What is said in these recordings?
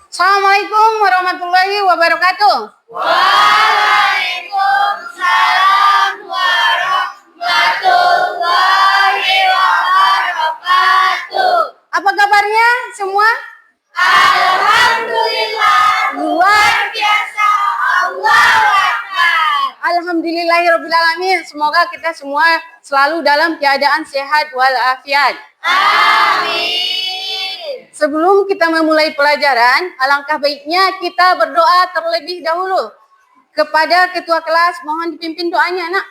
Assalamualaikum warahmatullahi wabarakatuh. Waalaikumsalam warahmatullahi wabarakatuh. Apa kabarnya semua? Alhamdulillah, luar biasa. Allahu Akbar. Alhamdulillahirrabbilalamin. Semoga kita semua selalu dalam keadaan sehat walafiat. Amin. Sebelum kita memulai pelajaran, alangkah baiknya kita berdoa terlebih dahulu. Kepada ketua kelas, mohon dipimpin doanya, nak.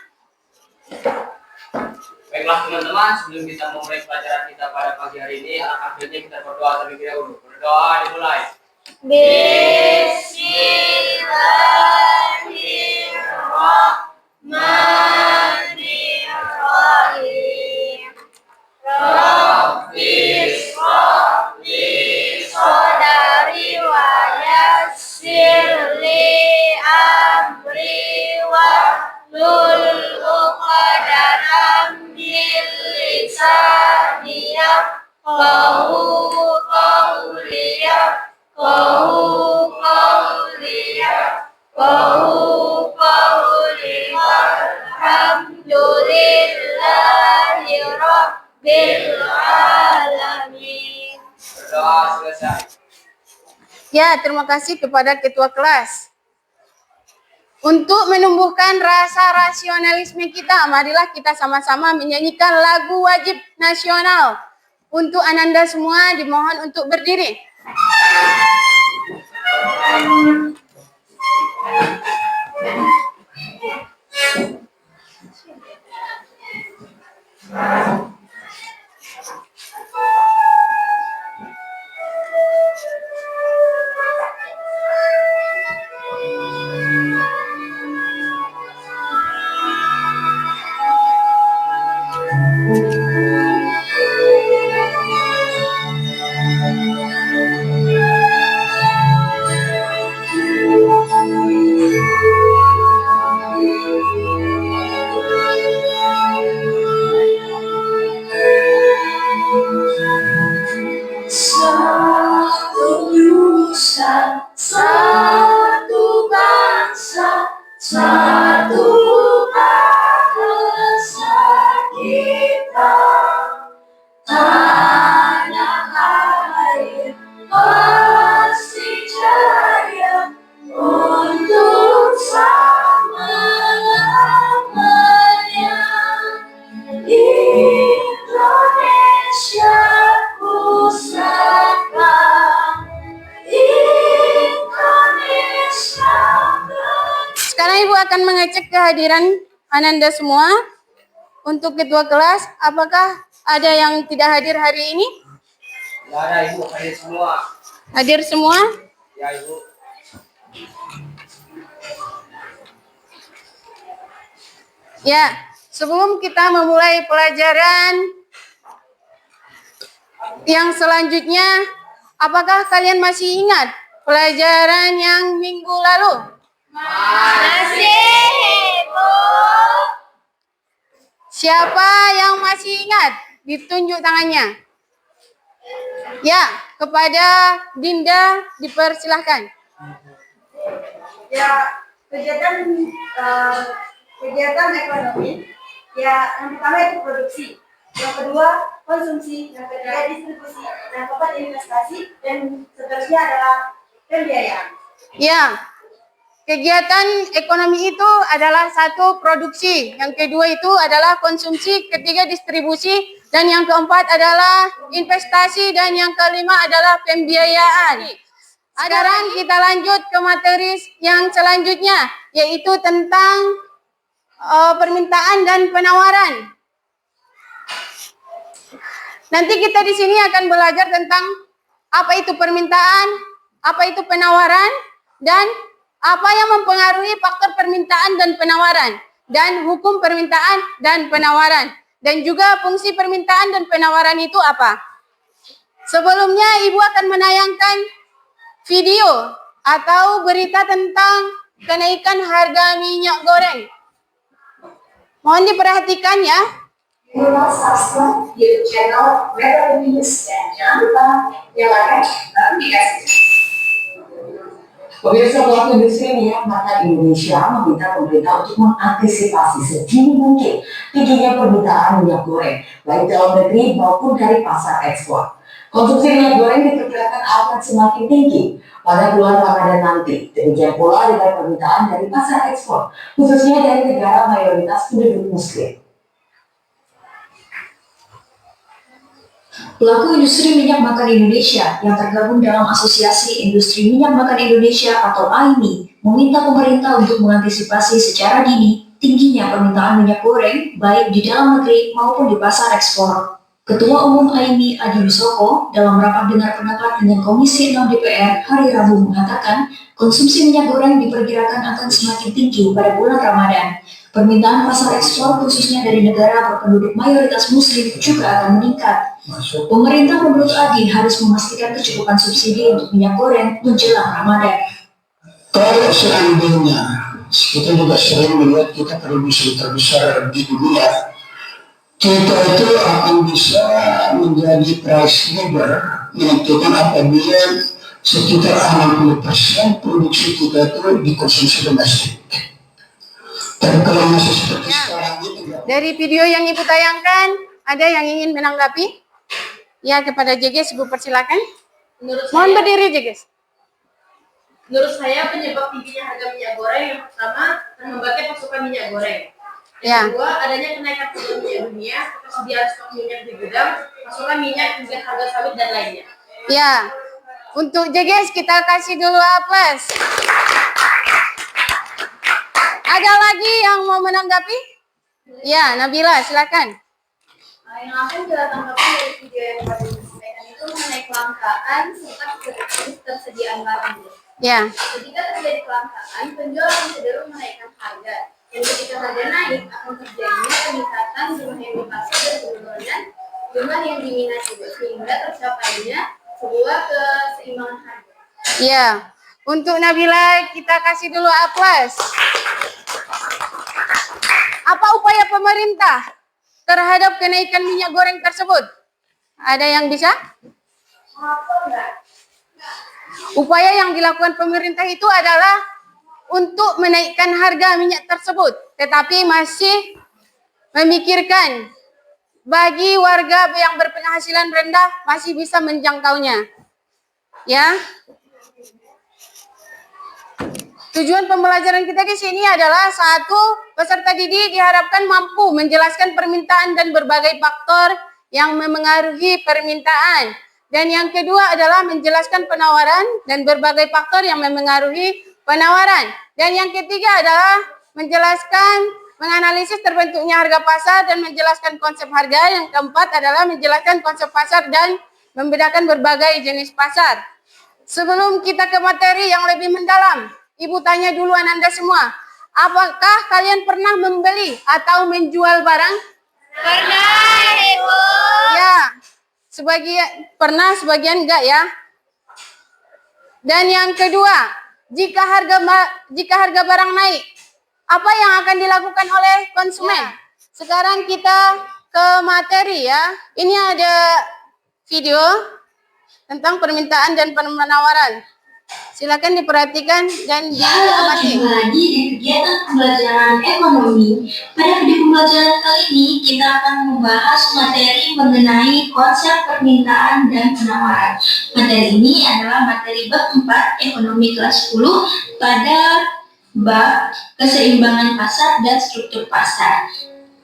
Baiklah teman-teman, sebelum kita memulai pelajaran kita pada pagi hari ini, alangkah baiknya kita berdoa terlebih dahulu. Berdoa dimulai. Bismillahirrahmanirrahim. Rabbis sodari wa yassirli amri wa lul uqadatam min lisani yafqahu qawli walhamdulillahi rabbil alamin. Berdoa selesai. Ya, terima kasih kepada ketua kelas. Untuk menumbuhkan rasa rasionalisme kita, marilah kita sama-sama menyanyikan lagu wajib nasional. Untuk Ananda semua dimohon untuk berdiri. Satu nusa, satu bangsa, satu bangsa kita. Tanah air pasti jaya untuk selama-lamanya. Indonesia pusaka, Indonesia. Sekarang Ibu akan mengecek kehadiran Ananda semua. Untuk ketua kelas, apakah ada yang tidak hadir hari ini? Tidak ada Ibu, hadir semua. Hadir semua? Ya Ibu. Ya, sebelum kita memulai pelajaran yang selanjutnya, apakah kalian masih ingat pelajaran yang minggu lalu? Masih, Bu. Siapa yang masih ingat? Ditunjuk tangannya. Ya, kepada Dinda dipersilahkan. Ya, kegiatan ekonomi, ya yang pertama itu produksi, yang kedua konsumsi, yang ketiga distribusi, yang keempat investasi, dan seterusnya adalah pembiayaan. Ya, kegiatan ekonomi itu adalah satu produksi, yang kedua itu adalah konsumsi, ketiga distribusi, dan yang keempat adalah investasi, dan yang kelima adalah pembiayaan. Sekarang kita lanjut ke materi yang selanjutnya, yaitu tentang permintaan dan penawaran. Nanti kita di sini akan belajar tentang apa itu permintaan, apa itu penawaran, dan apa yang mempengaruhi faktor permintaan dan penawaran, dan hukum permintaan dan penawaran, dan juga fungsi permintaan dan penawaran itu apa. Sebelumnya Ibu akan menayangkan video atau berita tentang kenaikan harga minyak goreng. Mohon diperhatikan ya. Lupa subscribe YouTube channel Metro News dan jangan lupa nyalakan notifikasi. Pemirsa, pelaku industri minyak makan Indonesia meminta pemerintah untuk mengantisipasi sedini mungkin tingginya permintaan minyak goreng, baik dalam negeri maupun dari pasar ekspor. Konsumsi minyak goreng diperkirakan akan semakin tinggi pada bulan Ramadan nanti. Demikian pula dengan permintaan dari pasar ekspor, khususnya dari negara mayoritas penduduk Muslim. Pelaku industri minyak makan Indonesia yang tergabung dalam Asosiasi Industri Minyak Makan Indonesia atau AIMI meminta pemerintah untuk mengantisipasi secara dini tingginya permintaan minyak goreng baik di dalam negeri maupun di pasar ekspor. Ketua Umum AIMI Adi Wisoko dalam rapat dengar pendapat dengan Komisi 6 DPR hari Rabu mengatakan konsumsi minyak goreng diperkirakan akan semakin tinggi pada bulan Ramadan. Permintaan pasar ekspor khususnya dari negara berpenduduk mayoritas Muslim juga akan meningkat. Pemerintah menurut Adi harus memastikan kecukupan subsidi untuk minyak goreng menjelang Ramadan. Kalau seandainya kita juga sering melihat kita produksi terbesar di dunia, kita itu akan bisa menjadi price leader menentukan apabila sekitar 60% produksi kita itu dikonsumsi domestik. Dan kalau masih seperti sekarang ini, Dari video yang Ibu tayangkan, ada yang ingin menanggapi? Ya, kepada Jeges, Ibu persilakan. Mohon berdiri, Jeges. Menurut saya penyebab tingginya harga minyak goreng yang pertama terhambatnya pasokan minyak goreng. Ya. Kedua, adanya kenaikan harga minyak dunia, ketersediaan stok minyak di gudang, pasokan minyak hingga harga sawit dan lainnya. Ya, untuk Jeges kita kasih dulu A+. Ada lagi yang mau menanggapi? Ya, Nabila, silakan. Yang akan kita tanggapi dari video yang baru disampaikan itu mengenai kelangkaan serta ketersediaan barang. Ya, Ketika terjadi kelangkaan, penjual akan cenderung menaikkan harga. Dan ketika harga naik, akan terjadinya peningkatan jumlah yang dipasar dan penurunan jumlah yang diminati, sehingga tercapainya sebuah keseimbangan harga. ya. Untuk Nabila kita kasih dulu A+. Apa upaya pemerintah terhadap kenaikan minyak goreng tersebut? Ada yang bisa? Upaya yang dilakukan pemerintah itu adalah untuk menaikkan harga minyak tersebut, tetapi masih memikirkan bagi warga yang berpenghasilan rendah masih bisa menjangkaunya. Ya. Tujuan pembelajaran kita di sini adalah satu, peserta didik diharapkan mampu menjelaskan permintaan dan berbagai faktor yang memengaruhi permintaan. Dan yang kedua adalah menjelaskan penawaran dan berbagai faktor yang memengaruhi penawaran. Dan yang ketiga adalah menjelaskan, menganalisis terbentuknya harga pasar dan menjelaskan konsep harga. Yang keempat adalah menjelaskan konsep pasar dan membedakan berbagai jenis pasar. Sebelum kita ke materi yang lebih mendalam, Ibu tanya duluan Anda semua, apakah kalian pernah membeli atau menjual barang? Pernah, Ibu. Ya, sebagian pernah, sebagian enggak ya. Dan yang kedua, jika harga barang naik, apa yang akan dilakukan oleh konsumen? Sekarang kita ke materi ya. Ini ada video tentang permintaan dan penawaran. Silakan diperhatikan dan diamati. Jumpa lagi di kegiatan pembelajaran ekonomi. Pada video pembelajaran kali ini kita akan membahas materi mengenai konsep permintaan dan penawaran. Materi ini adalah materi bab 4 ekonomi kelas 10 pada bab keseimbangan pasar dan struktur pasar.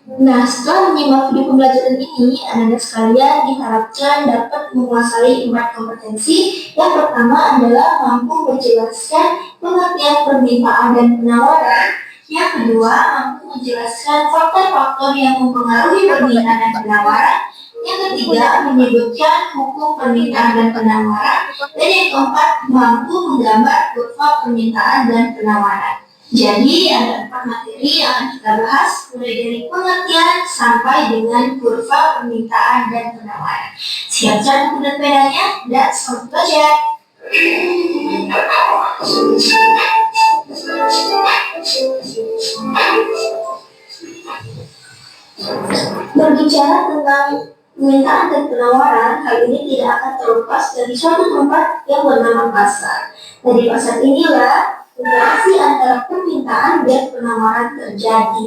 Nah, setelah menyimak video pembelajaran ini, anak-anak sekalian diharapkan dapat menguasai 4 kompetensi. Yang pertama adalah mampu menjelaskan pengertian permintaan dan penawaran. Yang kedua, mampu menjelaskan faktor-faktor yang mempengaruhi permintaan dan penawaran. Yang ketiga, menyebutkan hukum permintaan dan penawaran. Dan yang keempat, mampu menggambar kurva permintaan dan penawaran. Jadi ada 4 materi yang akan kita bahas, mulai dari pengertian sampai dengan kurva permintaan dan penawaran. Siapkan buku dan pedanya dan selamat belajar. Berbicara tentang permintaan dan penawaran, hal ini tidak akan terlepas dari suatu tempat yang bernama pasar. Dari pasar inilah interaksi antara permintaan dan penawaran terjadi.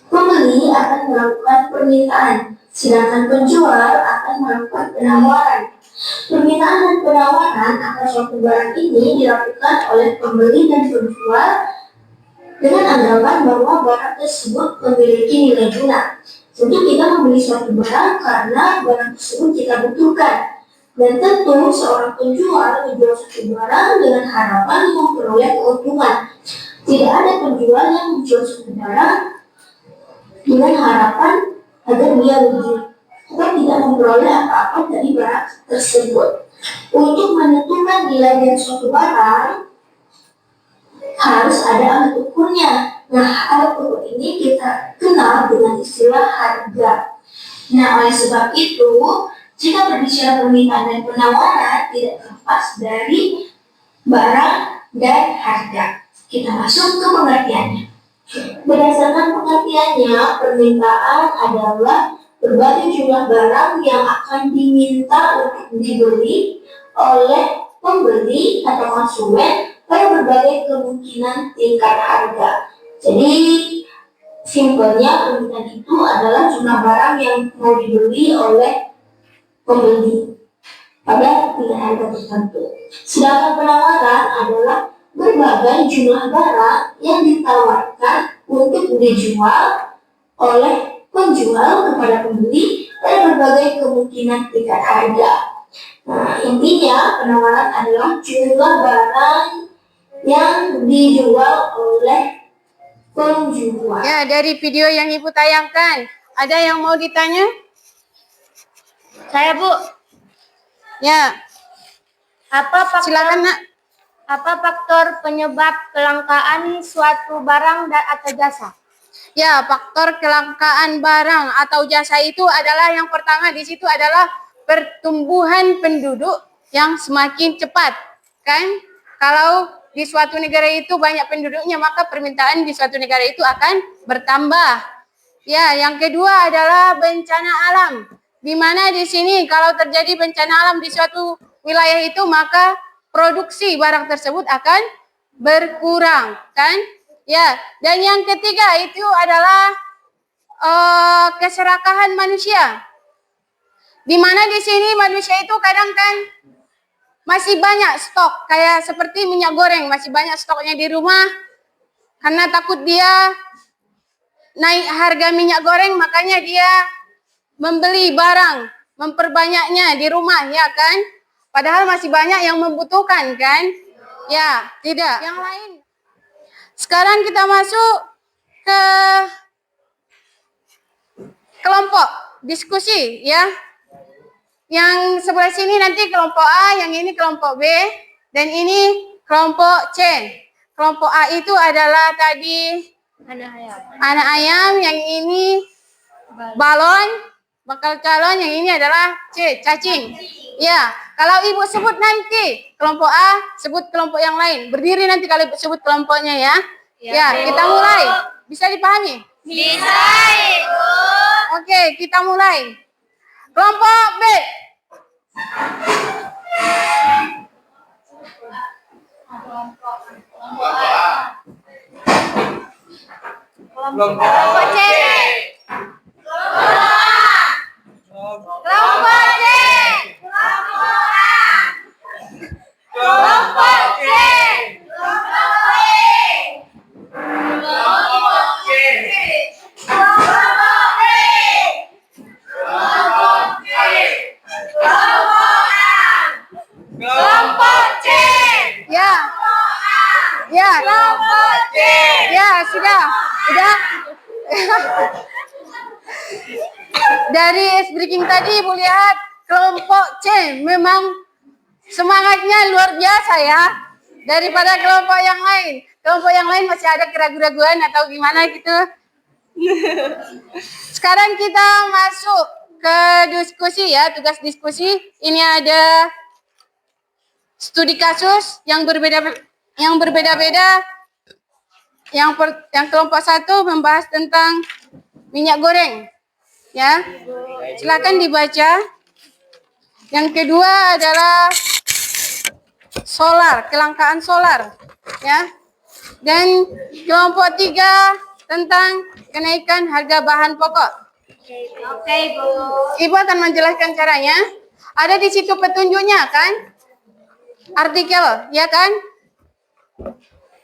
Pembeli akan melakukan permintaan, sedangkan penjual akan melakukan penawaran. Permintaan dan penawaran akan suatu barang ini dilakukan oleh pembeli dan penjual dengan anggapan bahwa barang tersebut memiliki nilai guna. Tentu kita membeli suatu barang karena barang tersebut kita butuhkan. Dan tentu seorang penjual menjual suatu barang dengan harapan memperoleh keuntungan. Tidak ada penjual yang menjual suatu barang dengan harapan agar dia rugi atau tidak memperoleh apa-apa dari barang tersebut. Untuk menentukan nilai dari suatu barang harus ada alat ukurnya. Nah, alat ukur ini kita kenal dengan istilah harga. Nah, oleh sebab itu, jika berbicara permintaan dan penawaran tidak terlepas dari barang dan harga. Kita masuk ke pengertiannya. Berdasarkan pengertiannya, permintaan adalah berbagai jumlah barang yang akan diminta untuk dibeli oleh pembeli atau konsumen pada berbagai kemungkinan tingkat harga. Jadi, simpelnya permintaan itu adalah jumlah barang yang mau dibeli oleh pembeli pada tingkat harga tertentu. Sedangkan penawaran adalah berbagai jumlah barang yang ditawarkan untuk dijual oleh penjual kepada pembeli pada berbagai kemungkinan tingkat harga. Nah, intinya penawaran adalah jumlah barang yang dijual oleh penjual. Ya, dari video yang Ibu tayangkan, ada yang mau ditanya? Saya, Bu. Ya, silakan, Nak. Apa faktor penyebab kelangkaan suatu barang atau jasa? Ya, faktor kelangkaan barang atau jasa itu adalah yang pertama di situ adalah pertumbuhan penduduk yang semakin cepat, kan? Kalau di suatu negara itu banyak penduduknya, maka permintaan di suatu negara itu akan bertambah. Ya, yang kedua adalah bencana alam. Di mana di sini kalau terjadi bencana alam di suatu wilayah itu, maka produksi barang tersebut akan berkurang, kan? Ya, dan yang ketiga itu adalah keserakahan manusia. Di mana di sini manusia itu kadang kan masih banyak stok, kayak seperti minyak goreng, masih banyak stoknya di rumah. Karena takut dia naik harga minyak goreng, makanya dia membeli barang, memperbanyaknya di rumah, ya kan? Padahal masih banyak yang membutuhkan, kan? Ya, tidak. Yang lain. Sekarang kita masuk ke kelompok diskusi, ya. Yang sebelah sini nanti kelompok A, yang ini kelompok B, dan ini kelompok C. Kelompok A itu adalah tadi anak ayam, yang ini balon, bakal calon, yang ini adalah C, cacing. Ya, kalau Ibu sebut nanti kelompok A, sebut kelompok yang lain. Berdiri nanti kalau Ibu sebut kelompoknya, ya. Ya, kita mulai. Bisa dipahami? Bisa, Ibu. Oke, kita mulai. Kelompok B. Kelompok C. Kelompok D. Kelompok C. Ya. Ya. Ya, sudah. Udah. Dari ice breaking tadi Ibu lihat kelompok C memang semangatnya luar biasa, ya. Daripada kelompok yang lain. Kelompok yang lain masih ada keraguan-raguan atau gimana gitu. Sekarang kita masuk ke diskusi, ya, tugas diskusi. Ini ada studi kasus yang berbeda-beda. Yang kelompok 1 membahas tentang minyak goreng. Ya. Silakan dibaca. Yang kedua adalah solar, kelangkaan solar. Ya. Dan kelompok 3 tentang kenaikan harga bahan pokok. Oke, Bu. Ibu akan menjelaskan caranya. Ada di situ petunjuknya kan? Artikel, ya kan?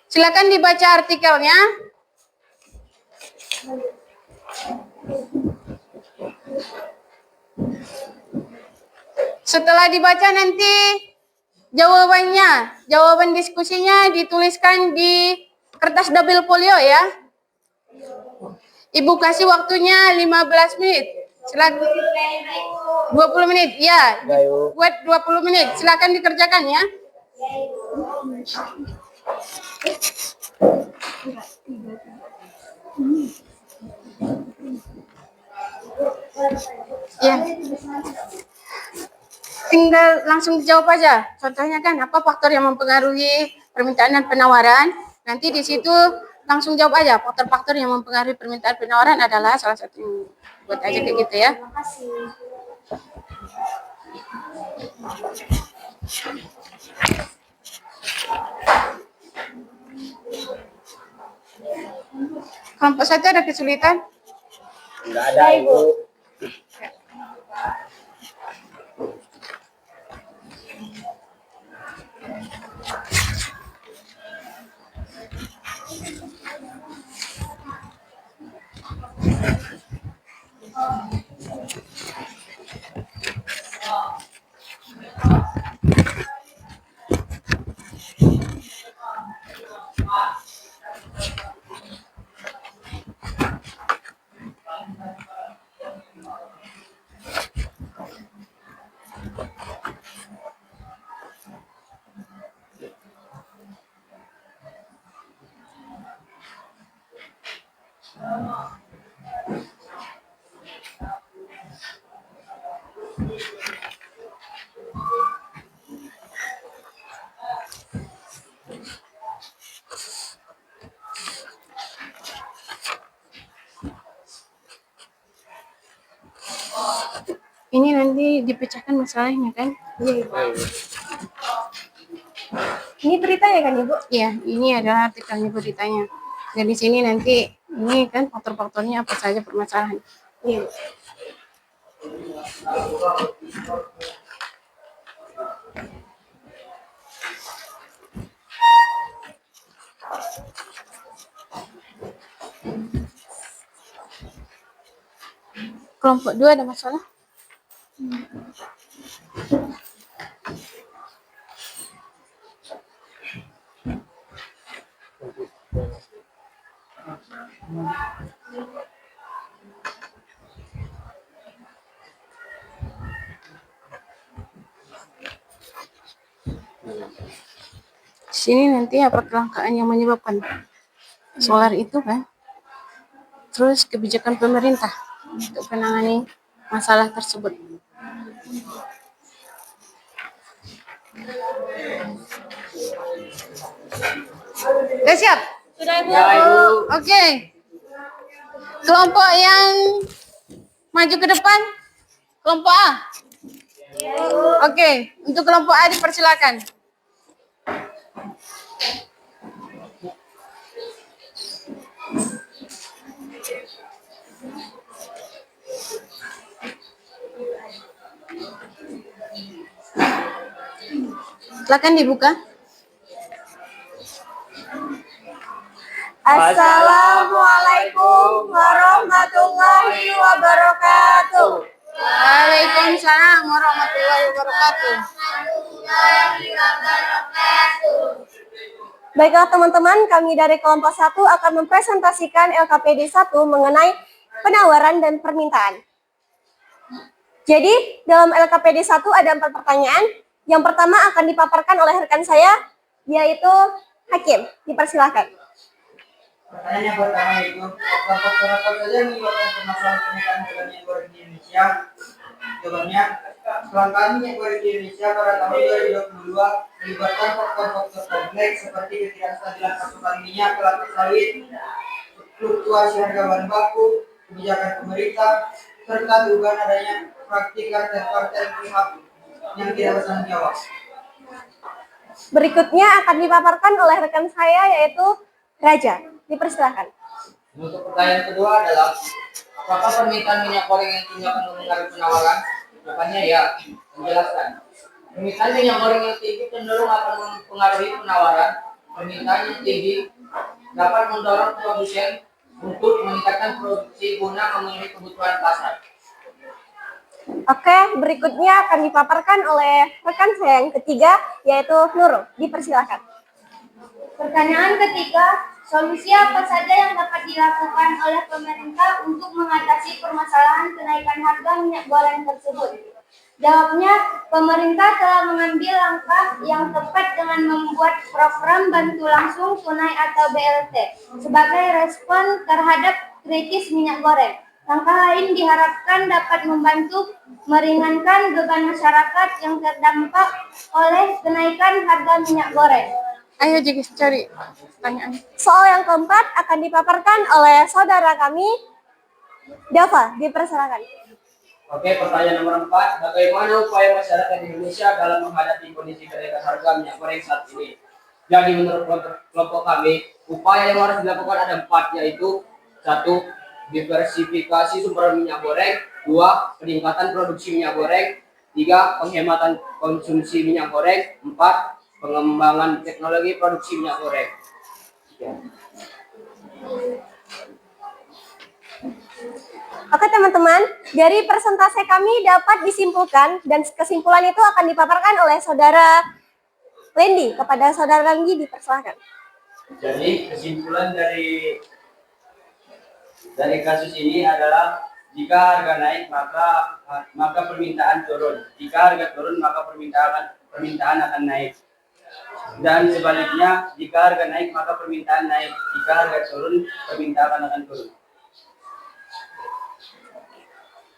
Silakan dibaca artikelnya. Setelah dibaca nanti jawaban diskusinya dituliskan di kertas double folio ya. Ibu kasih waktunya 15 menit. Silakan 20 menit. Ya, buat 20 menit. Silakan dikerjakan ya. Ya. Tinggal langsung dijawab aja. Contohnya kan apa faktor yang mempengaruhi permintaan dan penawaran. Nanti di situ langsung jawab aja. Faktor-faktor yang mempengaruhi permintaan penawaran adalah salah satu. Buat aja kayak gitu ya. Terima kasih. Kelompok 1 ada kesulitan? Enggak ada, Ibu. Ini nanti dipecahkan masalahnya kan? Ini beritanya kan Ibu? Iya, ini adalah artikelnya beritanya. Dan di sini nanti ini kan faktor-faktornya apa saja permasalahan. Iya. Kelompok 2 ada masalah? Di sini nanti apa kelangkaan yang menyebabkan solar itu kan? Terus kebijakan pemerintah untuk menangani masalah tersebut. Sudah siap? Sudah, Ibu. Ya, Ibu. Oke. Kelompok yang maju ke depan, kelompok A. Oke, untuk kelompok A dipersilakan. Silakan dibuka. Assalamualaikum warahmatullahi wabarakatuh. Waalaikumsalam warahmatullahi wabarakatuh. Baiklah teman-teman, kami dari kelompok 1 akan mempresentasikan LKPD 1 mengenai penawaran dan permintaan. Jadi, dalam LKPD 1 ada 4 pertanyaan. Yang pertama akan dipaparkan oleh rekan saya, yaitu Hakim. Dipersilakan. Pertanyaan yang pertama yaitu faktor apa saja yang menyebabkan permasalahan kenaikan harga minyak goreng di Indonesia? Jawabannya, kelangkaan minyak goreng di Indonesia pada tahun 2022 melibatkan faktor-faktor kompleks seperti ketidakstabilan pasokan minyak, kelapa sawit, fluktuasi harga bahan baku, kebijakan pemerintah, serta dugaan adanya praktik kartel-kartel pihak yang tidak bertanggung jawab. Berikutnya akan dipaparkan oleh rekan saya yaitu Raja. Dipersilakan. Untuk pertanyaan kedua adalah, apakah permintaan minyak goreng yang tinggi akan mempengaruhi penawaran? Jawabannya ya, menjelaskan. Permintaan minyak goreng yang tinggi cenderung akan mempengaruhi penawaran. Permintaan yang tinggi dapat mendorong produsen untuk meningkatkan produksi guna memenuhi kebutuhan pasar. Oke, berikutnya akan dipaparkan oleh rekan saya yang ketiga yaitu Nurul. Dipersilakan. Pertanyaan ketiga, solusi apa saja yang dapat dilakukan oleh pemerintah untuk mengatasi permasalahan kenaikan harga minyak goreng tersebut? Jawabnya, pemerintah telah mengambil langkah yang tepat dengan membuat program bantu langsung tunai atau BLT sebagai respon terhadap krisis minyak goreng. Langkah lain diharapkan dapat membantu meringankan beban masyarakat yang terdampak oleh kenaikan harga minyak goreng. Ayo jadi cari pertanyaan. Soal yang keempat akan dipaparkan oleh saudara kami, Dava. Dipersilakan. Oke, pertanyaan nomor 4. Bagaimana upaya masyarakat Indonesia dalam menghadapi kondisi kenaikan harga minyak goreng saat ini? Jadi menurut kelompok kami, upaya yang harus dilakukan ada 4, yaitu 1. Diversifikasi sumber minyak goreng. 2. Peningkatan produksi minyak goreng. 3. Penghematan konsumsi minyak goreng. 4. Pengembangan teknologi produksi minyak goreng. Oke teman-teman, dari persentase kami dapat disimpulkan dan kesimpulan itu akan dipaparkan oleh saudara Lendi. Kepada saudara Lendi dipersilakan. Jadi kesimpulan dari kasus ini adalah jika harga naik maka permintaan turun. Jika harga turun maka permintaan akan naik. Dan sebaliknya, jika harga naik maka permintaan naik. Jika harga turun, permintaan akan turun.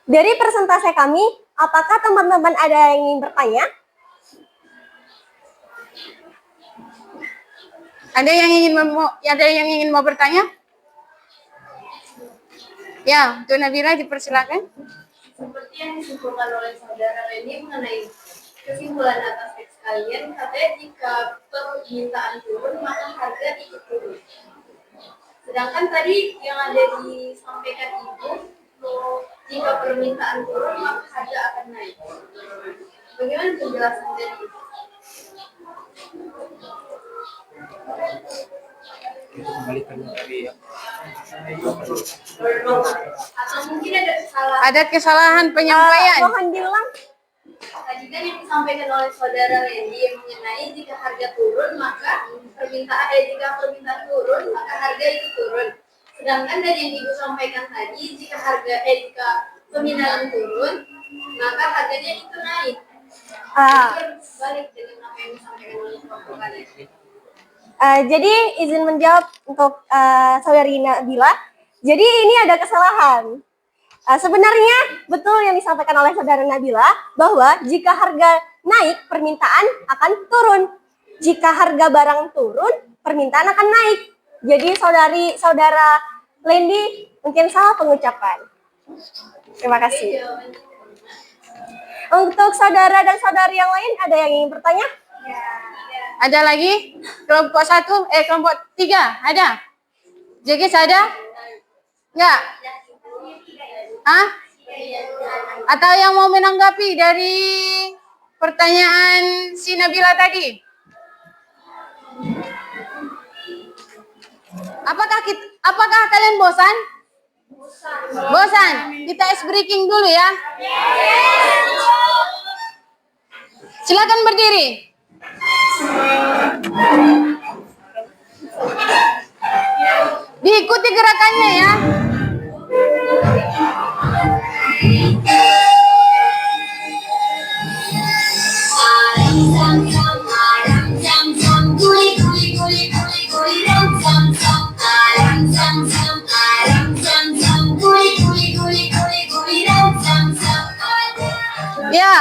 Dari persentase kami, apakah teman-teman ada yang ingin bertanya? Ada yang ingin mau bertanya? Ya, untuk Nabila dipersilakan. Seperti yang disimpulkan oleh saudara Leni mengenai kesimpulan atas teks kalian, katanya jika permintaan turun maka harga ikut turun. Sedangkan tadi yang ada disampaikan Ibu, jika permintaan turun maka harga akan naik. Bagaimana penjelasan dari itu? Atau mungkin ada kesalahan? Ada kesalahan penyampaian. Mohon diulang. Tadi kan yang disampaikan oleh saudara Lendi mengenai jika harga turun maka jika permintaan turun maka harga itu turun. Sedangkan dari yang Ibu sampaikan tadi jika permintaan turun maka harganya itu naik. Balik dengan apa yang disampaikan oleh kelompok kalian. Jadi izin menjawab untuk saudari Nabila. Jadi ini ada kesalahan. Sebenarnya betul yang disampaikan oleh saudara Nabila bahwa jika harga naik permintaan akan turun. Jika harga barang turun permintaan akan naik. Jadi saudara Lendi mungkin salah pengucapan. Terima kasih. Untuk saudara dan saudari yang lain ada yang ingin bertanya? Ada lagi? Kelompok 1, kelompok 3, ada? JGS ada? Enggak? Hah? Atau yang mau menanggapi dari pertanyaan si Nabila tadi? Apakah kalian bosan? Bosan? Kita ice breaking dulu ya. Silakan berdiri. Diikuti gerakannya ya. Ya.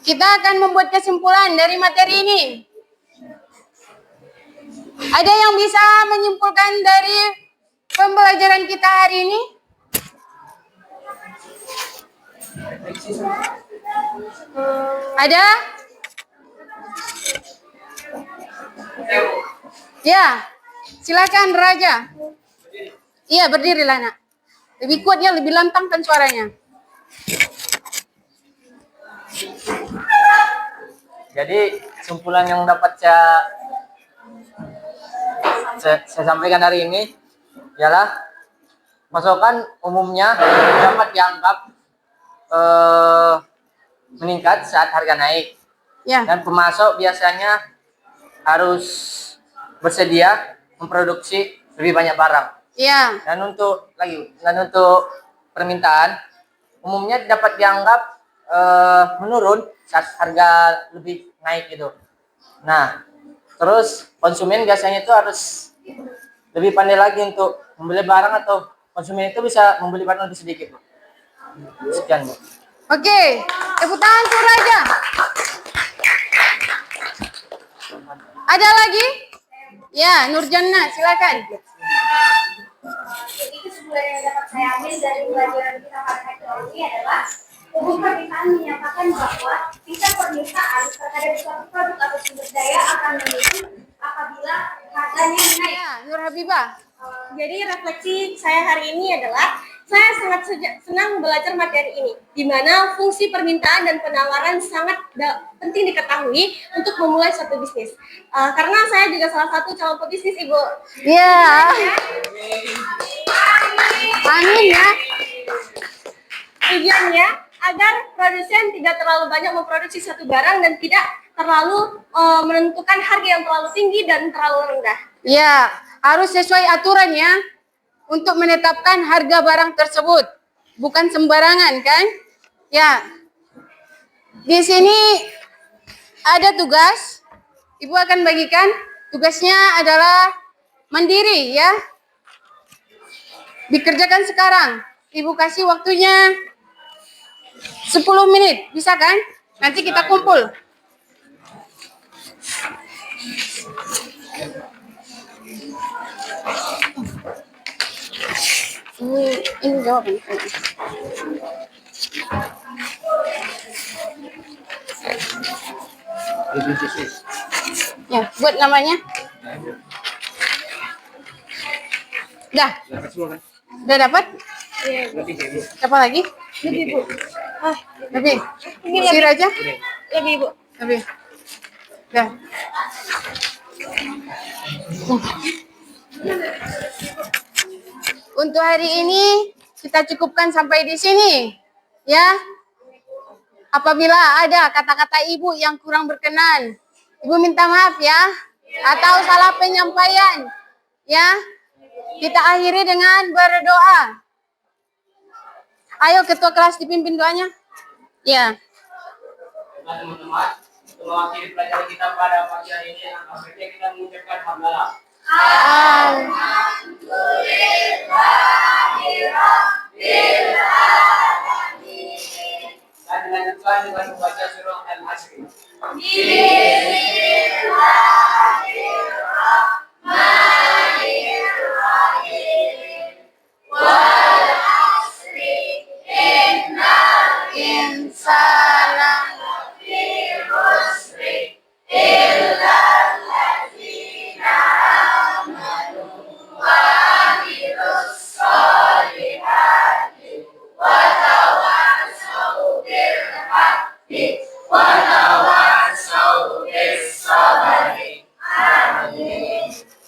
Kita akan membuat kesimpulan dari materi ini. Ada yang bisa menyimpulkan dari pembelajaran kita hari ini? Ada? Ya, silakan Raja. Iya, berdirilah nak. Lebih kuat ya, lebih lantang kan suaranya. Jadi kesimpulan yang dapat saya sampaikan hari ini ialah pasokan umumnya dapat dianggap meningkat saat harga naik. Ya. Dan pemasok biasanya harus bersedia memproduksi lebih banyak barang. Ya. Dan untuk permintaan umumnya dapat dianggap menurun saat harga lebih naik gitu. Nah, terus konsumen biasanya itu harus lebih pandai lagi untuk membeli barang, atau konsumen itu bisa membeli barang lebih sedikit. Sekian, Bu. Oke, tepuk tangan untuk Raja. Ada lagi? Ya, Nurjana, silakan. Jadi kesimpulan yang dapat saya ambil dari pelajaran kita pada teknologi adalah hukum permintaan menyatakan bahwa tingkat permintaan terhadap suatu produk atau sumber daya akan menurun apabila harganya naik. Ya, Nur Habibah. Jadi refleksi saya hari ini adalah saya sangat senang belajar materi ini, di mana fungsi permintaan dan penawaran sangat penting diketahui untuk memulai suatu bisnis. Karena saya juga salah satu calon pebisnis, Ibu. Ya. Amin ya. Tujuannya agar produsen tidak terlalu banyak memproduksi satu barang dan tidak terlalu menentukan harga yang terlalu tinggi dan terlalu rendah. Ya, harus sesuai aturan ya untuk menetapkan harga barang tersebut. Bukan sembarangan kan? Ya. Di sini ada tugas. Ibu akan bagikan. Tugasnya adalah mandiri ya. Dikerjakan sekarang. Ibu kasih waktunya 10 menit. Bisa kan? Nanti kita kumpul. Ini jawaban. Ya, buat namanya. Dah. Udah dapat? Siapa lagi? Lebih, Bu. Lebih. Ini Si lebih. Raja? Lebih, Bu. Lebih. Dah. Untuk hari ini kita cukupkan sampai di sini. Ya. Apabila ada kata-kata Ibu yang kurang berkenan, Ibu minta maaf ya. Atau salah penyampaian. Ya. Kita akhiri dengan berdoa. Ayo ketua kelas dipimpin doanya. Ya. Nah, teman-teman, untuk mewakili pelajaran kita pada pagi hari ini, sebaiknya kita mengucapkan hamdalah. Dan dilanjutkan dengan membaca surah Al-Asr.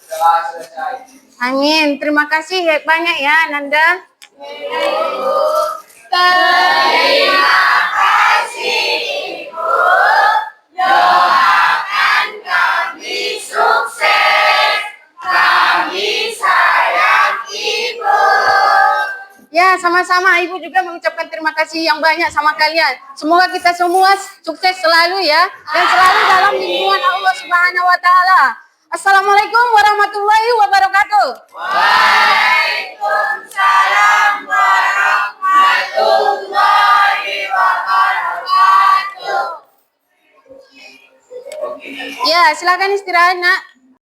Telah selesai. Amin. Terima kasih banyak ya, Nanda. Ya, sama-sama. Ibu juga mengucapkan terima kasih yang banyak sama kalian. Semoga kita semua sukses selalu ya. Dan selalu dalam lindungan Allah Subhanahu wa Ta'ala. Assalamualaikum warahmatullahi wabarakatuh. Ya, silakan istirahat, Nak.